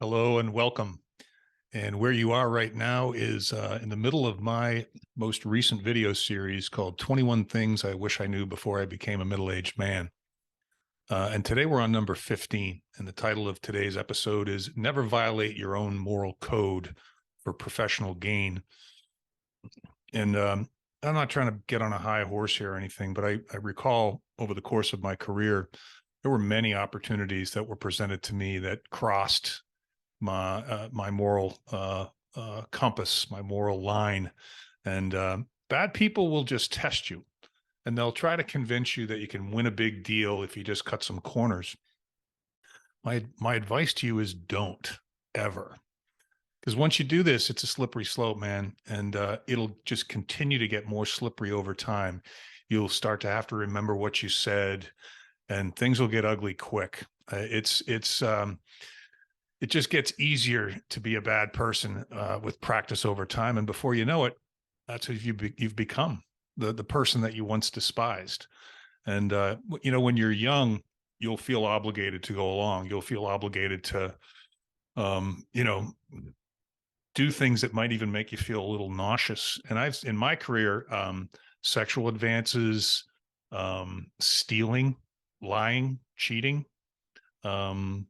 Hello and welcome. And where you are right now is in the middle of my most recent video series called 21 Things I Wish I Knew Before I Became a Middle-Aged Man. And today we're on number 15. And the title of today's episode is Never Violate Your Own Moral Code for Professional Gain. And I'm not trying to get on a high horse here or anything, but I recall over the course of my career, there were many opportunities that were presented to me that crossed my moral compass, my moral line. And bad people will just test you, and they'll try to convince you that you can win a big deal if you just cut some corners. My advice to you is don't ever, because once you do this, it's a slippery slope, man, and it'll just continue to get more slippery over time. You'll start to have to remember what you said, and things will get ugly quick. It just gets easier to be a bad person with practice over time, and before you know it, that's who you've become, the person that you once despised. And when you're young, you'll feel obligated to go along. You'll feel obligated to, do things that might even make you feel a little nauseous. And in my career, sexual advances, stealing, lying, cheating. Um,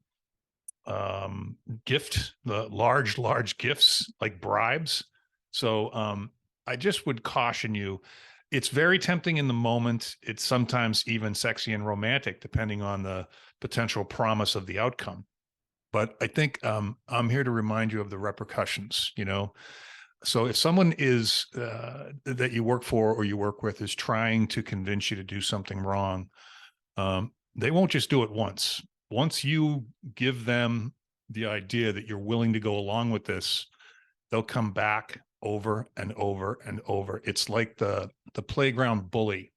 the large gifts like bribes. So I just would caution you. It's very tempting in the moment. It's sometimes even sexy and romantic, depending on the potential promise of the outcome. But I think I'm here to remind you of the repercussions, So if someone is that you work for or you work with is trying to convince you to do something wrong, they won't just do it once. Once you give them the idea that you're willing to go along with this, they'll come back over and over and over. It's like the playground bully.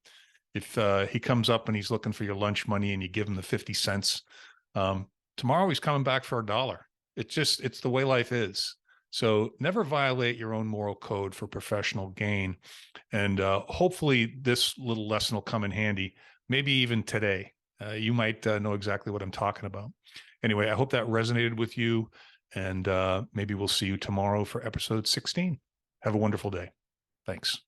If he comes up and he's looking for your lunch money and you give him the 50 cents, tomorrow he's coming back for $1. It's the way life is. So never violate your own moral code for professional gain. And hopefully this little lesson will come in handy, maybe even today. You might know exactly what I'm talking about. Anyway, I hope that resonated with you, and maybe we'll see you tomorrow for episode 16. Have a wonderful day. Thanks.